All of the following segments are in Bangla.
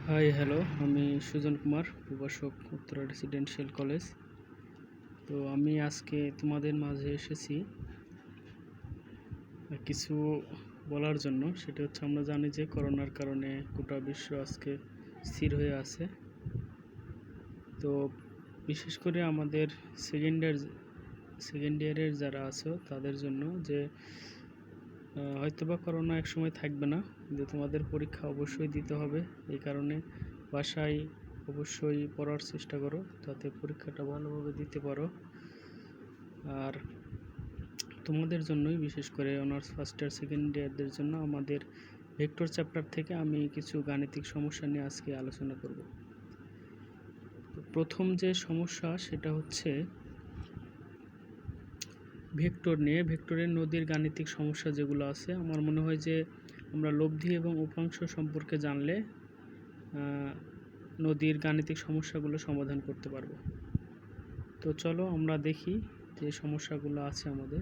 হাই হ্যালো, আমি সুজন কুমার, প্রভাষক, উত্তরা রেসিডেন্সিয়াল কলেজ। তো আমি আজকে তোমাদের মাঝে এসেছি কিছু বলার জন্য। সেটা হচ্ছে, আমরা জানি যে করোনার কারণে গোটা বিশ্ব আজকে স্থির হয়ে আছে। তো বিশেষ করে আমাদের সেকেন্ড ইয়ারের যারা আছো তাদের জন্য যে হয়তোবা করোনা এক সময় থাকবে না, কিন্তু তোমাদের পরীক্ষা অবশ্যই দিতে হবে। এই কারণে বাসায় অবশ্যই পড়ার চেষ্টা করো, যাতে পরীক্ষাটা ভালোভাবে দিতে পারো। আর তোমাদের জন্যই, বিশেষ করে অনার্স ফার্স্ট ইয়ার সেকেন্ড ইয়ারদের জন্য আমাদের ভেক্টর চ্যাপ্টার থেকে আমি কিছু গাণিতিক সমস্যা নিয়ে আজকে আলোচনা করব। প্রথম যে সমস্যা সেটা হচ্ছে ভেক্টর নিয়ে। ভেক্টরের নদীর গাণিতিক সমস্যা যেগুলো আছে, আমার মনে হয় যে আমরা লব্ধি এবং উপাংশ সম্পর্কে জানলে নদীর গাণিতিক সমস্যাগুলো সমাধান করতে পারবো। তো চলো আমরা দেখি যে সমস্যাগুলো আছে আমাদের।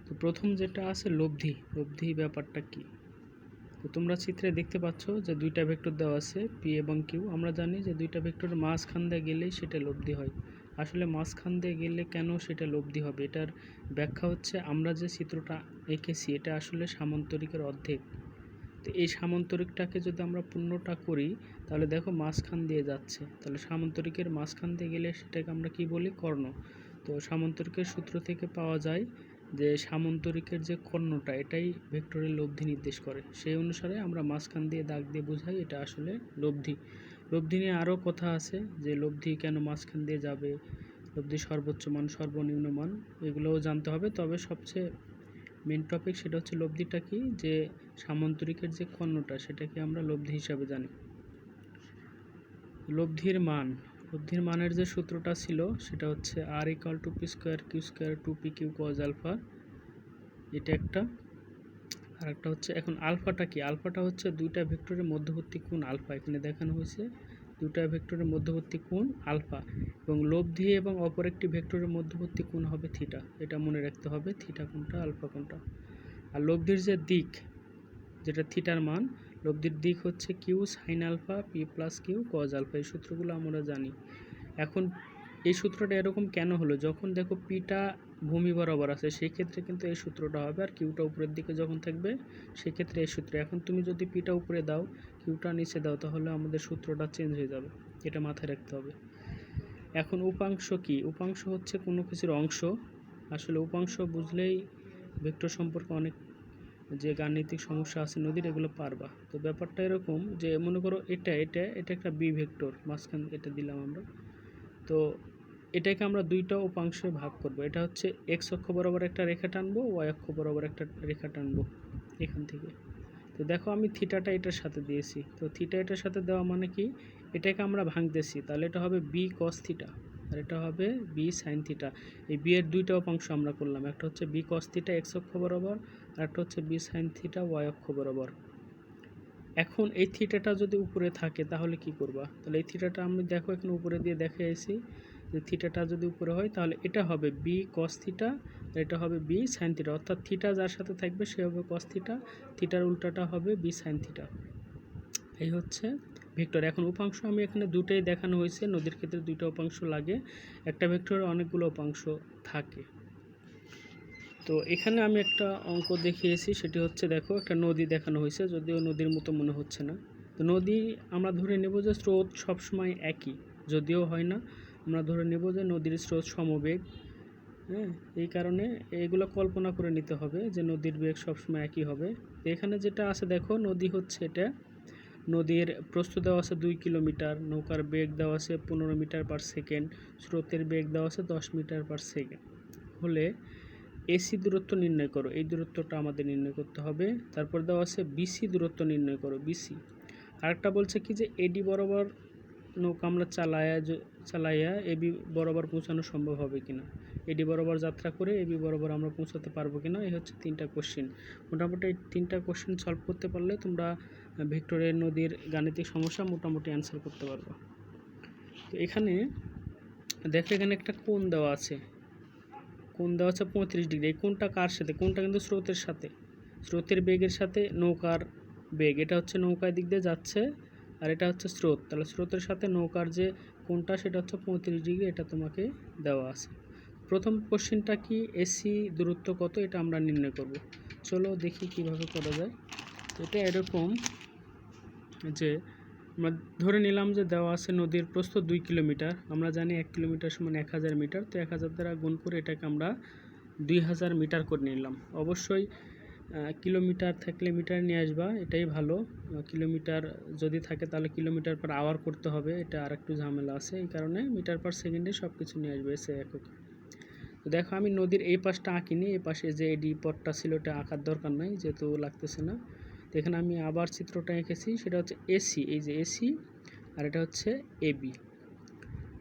তো প্রথম যেটা আছে লব্ধি ব্যাপারটা কি। তো তোমরা চিত্রে দেখতে পাচ্ছ যে দুইটা ভেক্টর দেওয়া আছে, পি এবং কিউ। আমরা জানি যে দুইটা ভেক্টরের মাঝখান দিয়ে গেলেই সেটা লব্ধি হয়। আসলে মাঝখান দিয়ে গেলে কেন সেটা লব্ধি হবে, এটার ব্যাখ্যা হচ্ছে, আমরা যে চিত্রটা এঁকেছি এটা আসলে সামান্তরিকের অর্ধেক। তো এই সামান্তরিকটাকে যদি আমরা পূর্ণটা করি, তাহলে দেখো মাঝখান দিয়ে যাচ্ছে, তাহলে সামান্তরিকের মাঝখান দিয়ে গেলে সেটাকে আমরা কি বলি, কর্ণ। তো সামান্তরিকের সূত্র থেকে পাওয়া যায় যে সামান্তরিকের যে কর্ণটা, এটাই ভেক্টরের লব্ধি নির্দেশ করে। সেই অনুসারে আমরা মাঝখান দিয়ে দাগ দিয়ে বোঝাই এটা আসলে লব্ধি। লব্ধি নিয়ে আরও কথা আছে, যে লব্ধি কেন মাঝখান দিয়ে যাবে, লব্ধি সর্বোচ্চ মান, সর্বনিম্ন মান, এগুলোও জানতে হবে। তবে সবচেয়ে মেন টপিক সেটা হচ্ছে লব্ধিটা কি, যে সামান্তরিকের যে কর্ণটা সেটাকে আমরা লব্ধি হিসাবে জানি। লব্ধির মানের যে সূত্রটা ছিল সেটা হচ্ছে R equal to P square Q square two P Q cos alpha, এটা একটা। আর একটা হচ্ছে, এখন আলফাটা কি, আলফাটা হচ্ছে দুইটা ভেক্টরের মধ্যবর্তী কোণ আলফা। এখানে দেখানো হয়েছে দুইটা ভেক্টরের মধ্যবর্তী কোণ আলফা, এবং লব্ধি এবং অপর একটি ভেক্টরের মধ্যবর্তী কোণ হবে থিটা। এটা মনে রাখতে হবে, থিটা কোণটা আলফা কোণটা। আর লব্ধির যে দিক, যেটা থিটার মান, লব্ধির দিক হচ্ছে Q sine alpha P plus Q cos alpha. এই সূত্রগুলো আমরা জানি। এখন এই সূত্রটা এরকম কেন হলো, যখন দেখো পিটা ভূমি বরাবর আছে সেই ক্ষেত্রে কিন্তু এই সূত্রটা হবে, আর কিউটা উপরের দিকে যখন থাকবে সেক্ষেত্রে এই সূত্র। এখন তুমি যদি পিটা উপরে দাও, কিউটা নিচে দাও, তাহলে আমাদের সূত্রটা চেঞ্জ হয়ে যাবে, এটা মাথায় রাখতে হবে। এখন উপাংশ কি, উপাংশ হচ্ছে কোনো কিছুর অংশ। আসলে উপাংশ বুঝলেই ভেক্টর সম্পর্কে অনেক যে গাণিতিক সমস্যা আছে নদীর, এগুলো পারবা। তো ব্যাপারটা এরকম যে, মনে করো এটা এটা এটা একটা বি ভেক্টর, মাঝখান এটা দিলাম আমরা। তো এটাকে আমরা দুইটা উপাংশে ভাগ করব। এটা হচ্ছে এক্স অক্ষ বরাবর একটা রেখা টানবো, ওয়াই অক্ষ বরাবর একটা রেখা টানবো এখান থেকে। তো দেখো আমি থিটাটা এটার সাথে দিয়েছি। তো থিটা এটার সাথে দেওয়া মানে কি, এটাকে আমরা ভাঙতেছি, তাহলে এটা হবে বি কস থিটা, আর এটা হবে বি সাইন থিটা। এই বি এর দুইটা উপাংশ আমরা করলাম, একটা হচ্ছে বি কস থিটা এক্স অক্ষ বরাবর, আর একটা হচ্ছে বি সাইন থিটা ওয়াই অক্ষ বরাবর। এখন এই থিটাটা যদি উপরে থাকে তাহলে কি করবা, তাহলে এই থিটাটা আমি দেখো এখানে উপরে দিয়ে দেখে আছি যে থিটাটা যদি উপরে হয় তাহলে এটা হবে বি কস থিটা, আর এটা হবে বি সাইন থিটা। অর্থাৎ থিটা যার সাথে থাকবে সে হবে কস থিটা, থিটার উল্টাটা হবে বি সাইন থিটা। এই হচ্ছে ভেক্টর। এখন উপাংশ আমি এখানে দুটোই দেখানো হয়েছে, নদীর ক্ষেত্রে দুইটা উপাংশ লাগে, একটা ভেক্টরে অনেকগুলো উপাংশ থাকে। তো এখানে আমি একটা অঙ্ক দেখিয়েছি, সেটি হচ্ছে, দেখো একটা নদী দেখানো হয়েছে, যদিও নদীর মতো মনে হচ্ছে না। তো নদী আমরা ধরে নেব যে স্রোত সবসময় একই, যদিও হয় না, আমরা ধরে নেব যে নদীর স্রোত সমবেগ। হ্যাঁ, এই কারণে এগুলো কল্পনা করে নিতে হবে যে নদীর বেগ সবসময় একই হবে। তো এখানে যেটা আছে দেখো, নদী হচ্ছে এটা, নদীর প্রস্থ দেওয়া আছে 2 কিলোমিটার, নৌকার বেগ দেওয়া আছে 15 মিটার পার সেকেন্ড, স্রোতের বেগ দেওয়া আছে 10 মিটার পার সেকেন্ড। হলে এসি দূরত্ব নির্ণয় করো, এই দূরত্বটা আমাদের নির্ণয় করতে হবে। তারপর দেওয়া আছে বিসি দূরত্ব নির্ণয় করো, বিসি। আরেকটা বলছে কি, যে এডি বরাবর নৌকা আমরা চালাইয়া এবি বরাবর পৌঁছানো সম্ভব হবে কিনা, এডি বরাবর যাত্রা করে এবি বরাবর আমরা পৌঁছাতে পারবো কিনা। এই হচ্ছে 3টা কোশ্চেন। মোটামুটি এই 3টা কোশ্চেন সলভ করতে পারলে তোমরা ভিক্টোরিয়া নদীর গাণিতিক সমস্যা মোটামুটি অ্যান্সার করতে পারবে। তো এখানে দেখো, এখানে একটা কোণ দেওয়া আছে, কোণ দেওয়া আছে 35 ডিগ্রি। এই কোণটা কার সাথে, কোণটা কিন্তু স্রোতের সাথে, স্রোতের বেগের সাথে নৌকার বেগ। এটা হচ্ছে নৌকার দিক দিয়ে যাচ্ছে, আর এটা হচ্ছে স্রোত, তাহলে স্রোতের সাথে নৌকার যে কোণটা সেটা হচ্ছে 35 ডিগ্রি, এটা তোমাকে দেওয়া আছে। প্রথম কোশ্চেনটা কি, এসি দূরত্ব কত, এটা আমরা নির্ণয় করব। চলো দেখি কিভাবে করা যায়। তো এটা এরকম যে আমরা ধরে নিলাম যে দেওয়া আছে নদীর প্রস্থ 2 কিলোমিটার, আমরা জানি 1 কিলোমিটার সমান 1000 মিটার, তো 1000 দ্বারা গুণ করে এটাকে আমরা 2000 মিটার করে নিলাম। অবশ্যই কিলোমিটার থাকলে মিটার নিয়ে আসবা, এটাই ভালো। কিলোমিটার যদি থাকে তাহলে কিলোমিটার পার আওয়ার করতে হবে, এটা আর একটু ঝামেলা আছে, এই কারণে মিটার পার সেকেন্ডে সব কিছু নিয়ে আসবে এসে একক। তো দেখো আমি নদীর এই পাশটা আঁকিনি, এই পাশে যে এডি পথটা ছিল এটা আঁকার দরকার নাই, যেহেতু লাগতেছে না। তো এখানে আমি আবার চিত্রটা এঁকেছি, সেটা হচ্ছে এসি, এই যে এসি, আর এটা হচ্ছে এবি।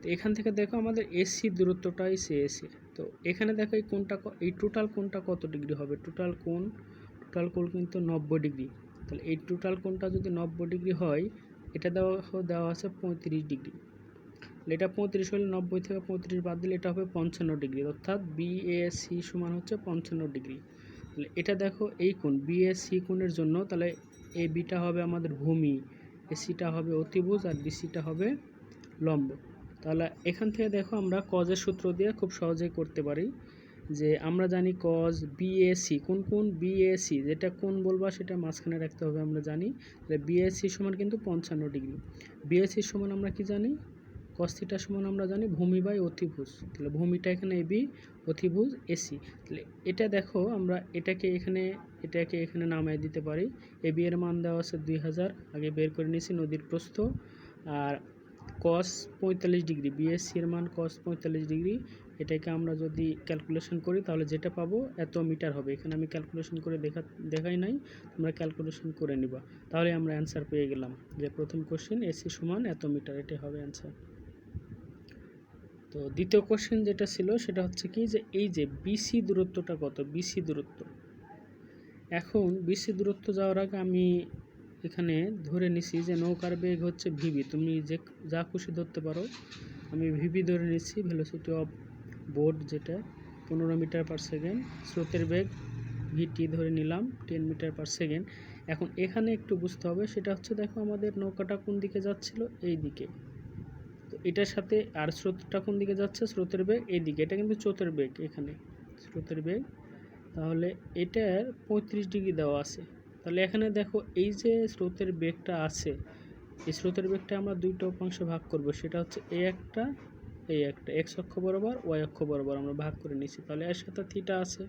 তো এখান থেকে দেখো আমাদের এসি দূরত্বটাই এসি। তো এখানে দেখো এই কোণটা, এই টোটাল কোণটা কত ডিগ্রি হবে, টোটাল কোণ কিন্তু 90 ডিগ্রি। তাহলে এই টোটাল কোণটা যদি 90 ডিগ্রি হয়, এটা দেওয়া আছে 35 ডিগ্রি। এটা 35 হলে 90 থেকে 35 বাদ দিলে এটা হবে 55 ডিগ্রি, অর্থাৎ বিএসি সমান হচ্ছে 55 ডিগ্রি। তাহলে এটা দেখো এই কোণ বিএসি কোণের জন্য, তাহলে এ বিটা হবে আমাদের ভূমি, এসিটা হবে অতিভুজ, আর বিসিটা হবে লম্ব। তাহলে এখান থেকে দেখো আমরা কজের সূত্র দিয়ে খুব সহজেই করতে পারি, যে আমরা জানি কজ বিএসি, কোন বিএসি, যেটা কোন বলবা সেটা মাঝখানে রাখতে হবে, আমরা জানি। তাহলে বিএসি সমান কিন্তু 55 ডিগ্রি। বিএসি সমান আমরা কি জানি, কস থিটা সমান আমরা জানি ভূমি বাই অতিভুজ। তাহলে ভূমিটা এখানে এবি, অতিভুজ এসি। তাহলে এটা দেখো আমরা এটাকে এখানে নামিয়ে দিতে পারি। এবি এর মান দেওয়া আছে 2000, আগে বের করে নিয়েছি নদীর প্রস্থ, আর কস 45 ডিগ্রি, বিএসসি এর মান কস 45 ডিগ্রি। এটাকে আমরা যদি ক্যালকুলেশন করি তাহলে যেটা পাবো এত মিটার হবে। এখানে আমি ক্যালকুলেশন করে দেখাই নাই, তোমরা ক্যালকুলেশন করে নিবা, তাহলে আমরা অ্যান্সার পেয়ে গেলাম যে প্রথম কোশ্চেন এসি সমান এত মিটার, এটাই হবে অ্যান্সার। তো দ্বিতীয় কোশ্চেন যেটা ছিল সেটা হচ্ছে কি, যে এই যে বিসি দূরত্বটা কত, বিসি দূরত্ব। এখন বিসি দূরত্ব যাওয়ার আগে আমি এখানে ধরে নিছি যে নৌকার বেগ হচ্ছে ভিবি, তুমি যে যা খুশি ধরতে পারো, আমি ভিবি ধরে নিচ্ছি, ভেলোসিটি অফ বোট, যেটা 15 মিটার পার সেকেন্ড। স্রোতের বেগ ভিটি ধরে নিলাম 10 মিটার পার সেকেন্ড। এখন এখানে একটু বুঝতে হবে, সেটা হচ্ছে দেখো আমাদের নৌকাটা কোন দিকে যাচ্ছিল, এই দিকে, তো এটার সাথে আর স্রোতটা কোন দিকে যাচ্ছে, স্রোতের বেগ এই দিকে, এটা কিন্তু স্রোতের বেগ, এখানে স্রোতের বেগ, তাহলে এটার 35 ডিগ্রি দেওয়া আছে। তাহলে এখানে দেখো এই যে স্রোতের বেগটা আছে, এই স্রোতের বেগটা আমরা দুইটা উপাংশে ভাগ করব, সেটা হচ্ছে এই একটা এক্স অক্ষ বরাবর, ওয়াই অক্ষ বরাবর আমরা ভাগ করে নিছি। তাহলে এর সাথে থিটা আছে,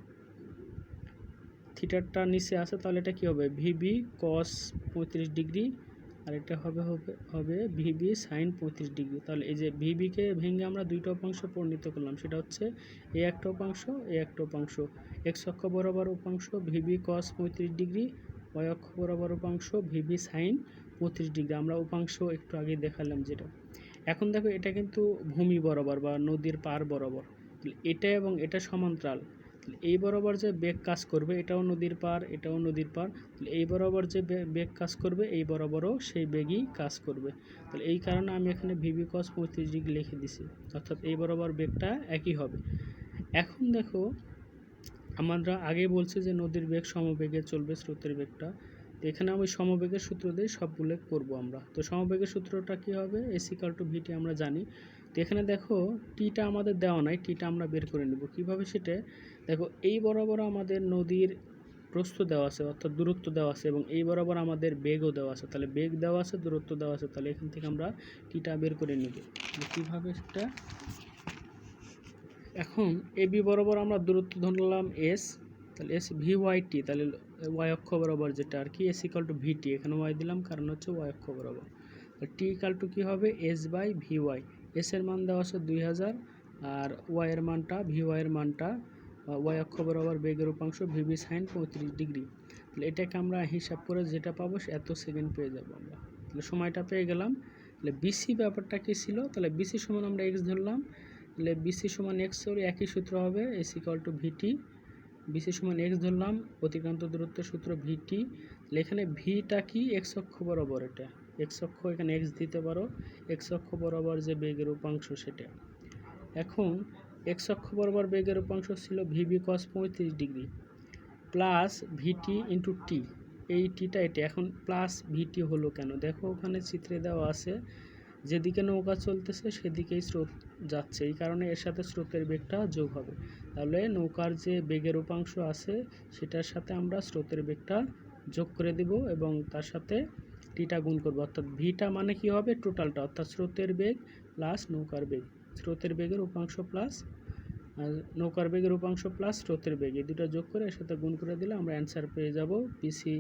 থিটারটা নিচে আছে, তাহলে এটা কি হবে ভিবি কস 35 ডিগ্রি, আর এটা হবে ভিবি সাইন 35 ডিগ্রি। তাহলে এই যে ভিবিকে ভেঙে আমরা দুইটা উপাংশ পরিণত করলাম, সেটা হচ্ছে এই একটা উপাংশ, এক্স অক্ষ বরাবর উপাংশ ভিবি কস 35 ডিগ্রি, ওয়াই অক্ষ বরাবর উপাংশ ভিবি সাইন 35 ডিগ্রি। আমরা উপাংশ একটু আগে দেখালাম যেটা। এখন দেখো এটা কিন্তু ভূমি বরাবর বা নদীর পার বরাবর, এটা এবং এটা সমান্তরাল। এই বরাবর যে বেগ কাজ করবে এটাও নদীর পার, এটাও নদীর পার, এই বরাবর যে বেগ কাজ করবে এই বরাবরও সেই বেগই কাজ করবে। তাহলে এই কারণে আমি এখানে ভিবি কস 35 ডিগ্রি লিখে দিছি, অর্থাৎ এই বরাবর বেগটা একই হবে। এখন দেখো আমরা আগে বলছি যে নদীর বেগ সমবেগে চলবে, স্রোতের বেগটা, তো এখানে আমি সমবেগের সূত্র দিয়ে সবগুলো করব আমরা। তো সমবেগের সূত্রটা কি হবে, এস ইকুয়াল টু ভিটি আমরা জানি। তো এখানে দেখো টিটা আমাদের দেওয়া নাই, টিটা আমরা বের করে নেব কিভাবে, সেটা দেখো এই বরাবর আমাদের নদীর প্রস্থ দেওয়া আছে, অর্থাৎ দূরত্ব দেওয়া আছে, এবং এই বরাবর আমাদের বেগও দেওয়া আছে। তাহলে বেগ দেওয়া আছে, দূরত্ব দেওয়া আছে, তাহলে এখান থেকে আমরা টিটা বের করে নেব। কীভাবে সেটা, এখন এবি বরাবর আমরা দূরত্ব ধরলাম এস, তাহলে এস ভি ওয়াই টি, তাহলে ওয়াই অক্ষ বরাবর যেটা আর কি, এস ইকাল টু ভিটি, এখানে ওয়াই দিলাম কারণ হচ্ছে ওয়াই অক্ষ বরাবর। টি ইকাল টু কী হবে, S by V Y, S এর মান দেওয়া আছে 2000, আর ওয়াই এর মানটা, ভি ওয়াই এর মানটা ওয়াই অক্ষ বরাবর বেগের উপাংশ ভিবি সাইন 35 ডিগ্রি। তাহলে এটাকে আমরা হিসাব করে যেটা পাবো এত সেকেন্ড পেয়ে যাবো আমরা, তাহলে সময়টা পেয়ে গেলাম। তাহলে বিসি ব্যাপারটা কী ছিল, তাহলে বিসি সমান আমরা এক্স ধরলাম, তাহলে বিসি সমান এক্স, একই সূত্র হবে S equal to VT, BC সমান এক্স ধরলাম, অতিক্রান্ত দূরত্বের সূত্র ভিটি। এখানে ভিটা কি, এক্স অক্ষ বরাবর, এটা এক্স অক্ষ, এখানে এক্স দিতে পারো, এক্স অক্ষ বরাবর যে বেগের উপাংশ সেটা। এখন এক্স অক্ষ বরাবর বেগের উপাংশ ছিল ভিবি কস 35 ডিগ্রি প্লাস ভিটি ইন্টু টি, এই টিটা এটা এখন প্লাস ভিটি হলো কেন? দেখো ওখানে চিত্রে দেওয়া আছে যেদিকে নৌকা চলতেছে সেদিকেই স্রোত যাচ্ছে, এই কারণে এর সাথে স্রোতের বেগটা যোগ হবে। তাহলে নৌকার যে বেগের উপাংশ আছে সেটার সাথে আমরা স্রোতের বেগটা যোগ করে দেব এবং তার সাথে টিটা গুণ করবো, অর্থাৎ ভিটা মানে কি হবে? টোটালটা, অর্থাৎ স্রোতের বেগ প্লাস নৌকার বেগ, স্রোতের বেগের উপাংশ প্লাস নৌকার বেগের উপাংশ প্লাস স্রোতের বেগ, এই দুটো যোগ করে এর সাথে গুণ করে দিলে আমরা অ্যান্সার পেয়ে যাব। পিসি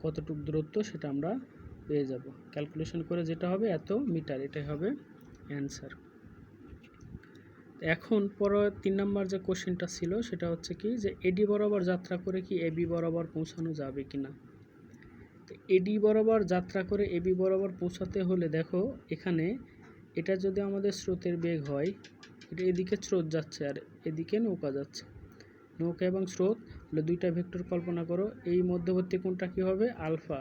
কতটুকু দূরত্ব সেটা আমরা পেয়ে যাব, ক্যালকুলেশন করে যেটা হবে এত মিটার, এটাই হবে অ্যান্সার। এখন পরে 3 নম্বর যে কোশ্চেনটা ছিল সেটা হচ্ছে কি যে এডি বরাবর যাত্রা করে কি এবি বরাবর পৌঁছানো যাবে কিনা। তো এডি বরাবর যাত্রা করে এবি বরাবর পৌঁছাতে হলে দেখো এখানে এটা যদি আমাদের স্রোতের বেগ হয়, এটা এদিকে স্রোত যাচ্ছে আর এদিকে নৌকা যাচ্ছে, নৌকা এবং স্রোত হলে দুইটা ভেক্টর কল্পনা করো, এই মধ্যবর্তী কোণটা কি হবে? আলফা।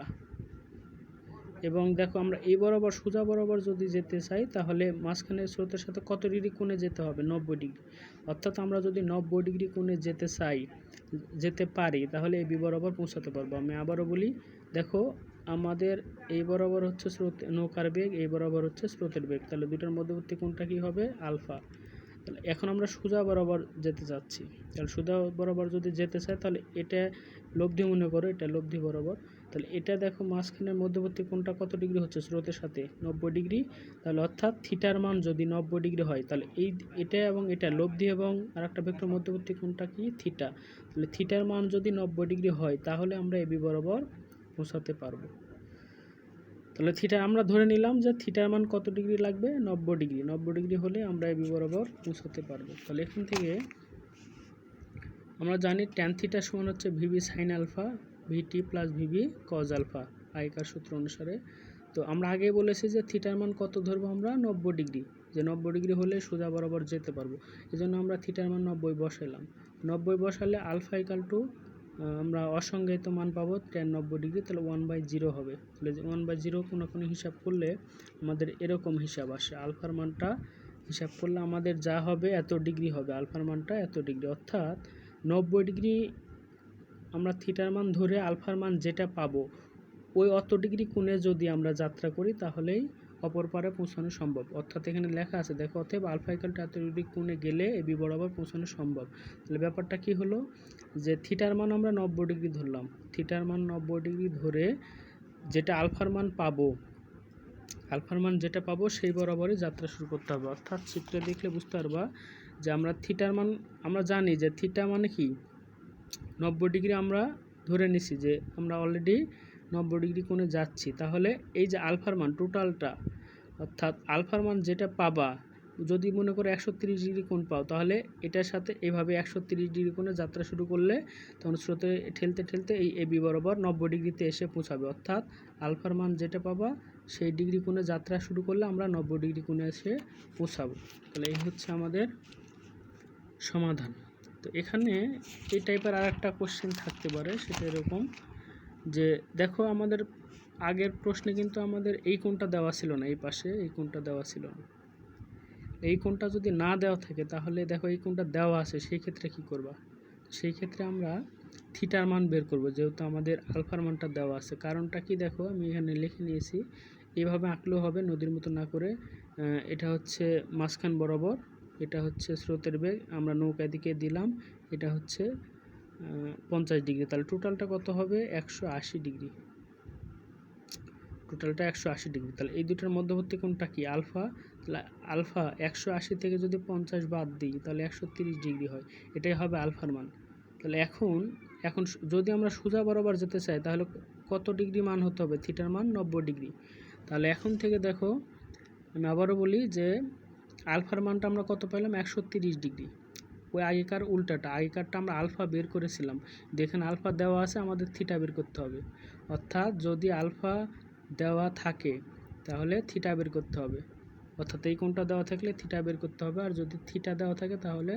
এবং দেখো আমরা এই বরাবর সোজা বরাবর যদি যেতে চাই তাহলে মাঝখানের স্রোতের সাথে কত ডিগ্রি কোণে যেতে হবে? 90 ডিগ্রি। অর্থাৎ আমরা যদি 90 ডিগ্রি কোণে যেতে পারি তাহলে এবি বরাবর পৌঁছাতে পারবো। আমি আবারও বলি, দেখো আমাদের এই বরাবর হচ্ছে স্রোত নৌকার বেগ, এই বরাবর হচ্ছে স্রোতের বেগ, তাহলে দুটার মধ্যবর্তী কোণটা কি হবে? আলফা। তাহলে এখন আমরা সোজা বরাবর যেতে চাচ্ছি, তাহলে সোজা বরাবর যদি যেতে চাই তাহলে এটা লব্ধি মনে করো, এটা লব্ধি বরাবর, তাহলে এটা দেখো মাঝখানের মধ্যবর্তী কোণটা কত ডিগ্রি হচ্ছে? স্রোতের সাথে 90 ডিগ্রি। তাহলে অর্থাৎ থিটার মান যদি 90 ডিগ্রি হয় তাহলে এটা এবং এটা লব্ধি এবং আরেকটা ভেক্টর মধ্যবর্তী কোণটা কি? থিটা। তাহলে থিটার মান যদি 90 ডিগ্রি হয় তাহলে আমরা এবি বরাবর পৌঁছাতে পারবো। তাহলে থিটা আমরা ধরে নিলাম যে থিটার মান কত ডিগ্রি লাগবে? 90 ডিগ্রি। 90 ডিগ্রি হলে আমরা এবি বরাবর পৌঁছাতে পারবো। তাহলে এখান থেকে আমরা জানি ট্যান থিটা সমান হচ্ছে ভিবি সাইন আলফা ভিটি প্লাস ভিবি কজ আলফা আগেকার সূত্র অনুসারে। তো আমরা আগে বলেছি যে থিটার মান কত ধরবো আমরা? 90 ডিগ্রি, যে 90 ডিগ্রি হলে সোজা বরাবর যেতে পারবো, এই জন্য আমরা থিটার মান 90 বসাইলাম। 90 বসালে আলফা ইকাল টু আমরা অসংজ্ঞায়িত মান পাবো ট্যান 90 ডিগ্রি, তাহলে 1/0 হবে। তাহলে 1/0 কোনো হিসাব করলে আমাদের এরকম হিসাব আসে, আলফার মানটা হিসাব করলে আমাদের যা হবে এত ডিগ্রি হবে, আলফার মানটা এত ডিগ্রি, অর্থাৎ 90 ডিগ্রি আমরা থিটার মান ধরে আলফার মান যেটা পাবো ওই অত ডিগ্রি কোণে যদি আমরা যাত্রা করি তাহলেই অপর পারে পৌঁছানো সম্ভব। অর্থাৎ এখানে লেখা আছে দেখো, অতএব আলফা ইকাল টু এত ডিগ্রি কোণে গেলে এবি বরাবর পৌঁছানো সম্ভব। তাহলে ব্যাপারটা কি হলো যে থিটার মান আমরা 90 ডিগ্রি ধরলাম, থিটার মান 90 ডিগ্রি ধরে যেটা আলফার মান পাবো সেই বরাবরই যাত্রা শুরু করতে হবে। অর্থাৎ চিত্রে দেখলে বুঝতে পারবা যে আমরা থিটার মান আমরা জানি যে থিটা মানে কি 90 ডিগ্রি আমরা ধরে নিছি যে আমরা অলরেডি 90 ডিগ্রি কোণে যাচ্ছি। তাহলে এই যে আলফার মান টোটালটা, অর্থাৎ আলফার মান যেটা পাবা, যদি মনে করো 130 ডিগ্রি কোণ পাও তাহলে এটার সাথে এভাবে 130 ডিগ্রি কোণে যাত্রা শুরু করলে তখন স্রোতে ঠেলতে ঠেলতে এই এবি বরাবর 90 ডিগ্রিতে এসে পৌঁছাবে। অর্থাৎ আলফার মান যেটা পাবা সেই ডিগ্রি কোণে যাত্রা শুরু করলে আমরা 90 ডিগ্রি কোণে এসে পৌঁছাবো। তাহলে এই হচ্ছে আমাদের সমাধান। তো এখানে এই টাইপের আর একটা কোশ্চেন থাকতে পারে, সেটা এরকম যে দেখো আমাদের আগের প্রশ্নে কিন্তু আমাদের এই কোণটা দেওয়া ছিল না, এই পাশে এই কোণটা দেওয়া ছিল না, এই কোণটা যদি না দেওয়া থাকে তাহলে দেখো এই কোণটা দেওয়া আছে, সেই ক্ষেত্রে কি করবা? সেই ক্ষেত্রে আমরা থিটার মান বের করব, যেহেতু আমাদের আলফার মানটা দেওয়া আছে। কারণটা কি দেখো আমি এখানে লিখে নিয়েছি, এইভাবে আঁকলেও হবে, নদীর মতো না করে। এটা হচ্ছে মাঝখান বরাবর, এটা হচ্ছে স্রোতের বেগ, আমরা নৌকা দিকে দিলাম, এটা হচ্ছে 50 ডিগ্রি, তাহলে টোটালটা কত হবে? 180 ডিগ্রি, টোটালটা 180 ডিগ্রি। তাহলে এই দুটার মধ্যবর্তী কোণটা কি? আলফা। তাহলে আলফা 180 থেকে যদি 50 বাদ দিই তাহলে 130 ডিগ্রি হয়, এটাই হবে আলফার মান। তাহলে এখন যদি আমরা সোজা বরাবর যেতে চাই তাহলে কত ডিগ্রি মান হতে হবে? থিটার মান 90 ডিগ্রি। তাহলে এখন থেকে দেখো আমি আবারও বলি যে আলফার মানটা আমরা কত পেলাম? 130 ডিগ্রি। ওই আগেকার উল্টাটা, আগেকারটা আমরা আলফা বের করেছিলাম, দেখেন আলফা দেওয়া আছে, আমাদের থিটা বের করতে হবে। অর্থাৎ যদি আলফা দেওয়া থাকে তাহলে থিটা বের করতে হবে, অর্থাৎ এই কোণটা দেওয়া থাকলে থিটা বের করতে হবে, আর যদি থিটা দেওয়া থাকে তাহলে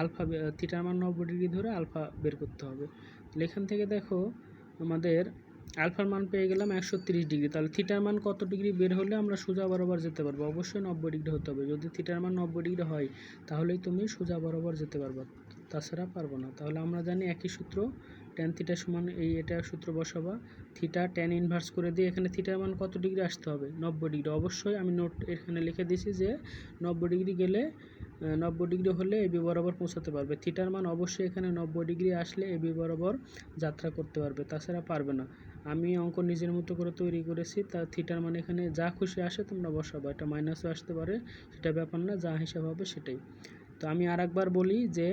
আলফা থিটার মান 90 ডিগ্রি ধরে আলফা বের করতে হবে। তাহলে এখান থেকে দেখো আমাদের আলফার মান পেয়ে গেলাম 130 ডিগ্রি। তাহলে থিটার মান কত ডিগ্রি বের হলে আমরা সোজা বরাবর যেতে পারবো? অবশ্যই 90 ডিগ্রি হতে হবে। যদি থিটার মান 90 ডিগ্রি হয় তাহলেই তুমি সোজা বরাবর যেতে পারবে, তাছাড়া পারবো না। তাহলে আমরা জানি একই সূত্র, ট্যান থিটা সমান এটা সূত্র বসাবা, থিটা ট্যান ইনভার্স করে দিয়ে এখানে থিটার মান কত ডিগ্রি আসতে হবে, 90 ডিগ্রি। অবশ্যই আমি নোট এখানে লিখে দিয়েছি যে 90 ডিগ্রি গেলে 90 ডিগ্রি হলে এবি বরাবর পৌঁছাতে পারবে। থিটার মান অবশ্যই এখানে 90 ডিগ্রি আসলে এবি বরাবর যাত্রা করতে পারবে, তাছাড়া পারবে না। আমি অঙ্ক নিজের মতো করে তৈরি করেছি, তা থিটার মানে এখানে যা খুশি আসে তোমরা বসাবো, এটা মাইনাসও আসতে পারে, সেটা ব্যাপার না, যা হিসাব হবে সেটাই। তো আমি আরেকবার বলি যে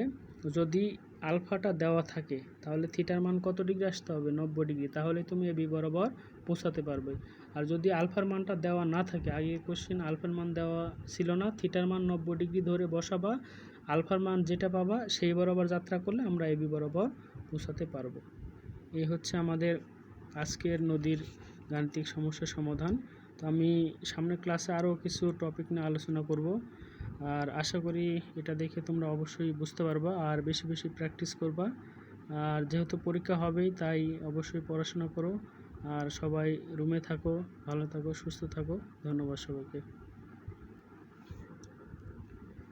যদি আলফাটা দেওয়া থাকে তাহলে থিটার মান কত ডিগ্রি আসতে হবে, 90 ডিগ্রি, তাহলে তুমি এবি বরাবর পৌঁছাতে পারবে। আর যদি আলফার মানটা দেওয়া না থাকে, আগে কোশ্চেন আলফার মান দেওয়া ছিল না, থিটার মান 90 ডিগ্রি ধরে বসাবা, আলফার মান যেটা পাবা সেই বরাবর যাত্রা করলে আমরা এবি বরাবর পৌঁছাতে পারবো। এই হচ্ছে আমাদের আজকের নদীর গাণিতিক সমস্যার সমাধান। তো আমি সামনের ক্লাসে আরও কিছু টপিক নিয়ে আলোচনা করব, আর আশা করি এটা দেখে তোমরা অবশ্যই বুঝতে পারবা, আর বেশি বেশি প্র্যাকটিস করবা। আর যেহেতু পরীক্ষা হবেই তাই অবশ্যই পড়াশোনা করো, আর সবাই রুমে থাকো, ভালো থাকো, সুস্থ থাকো। ধন্যবাদ সবাইকে।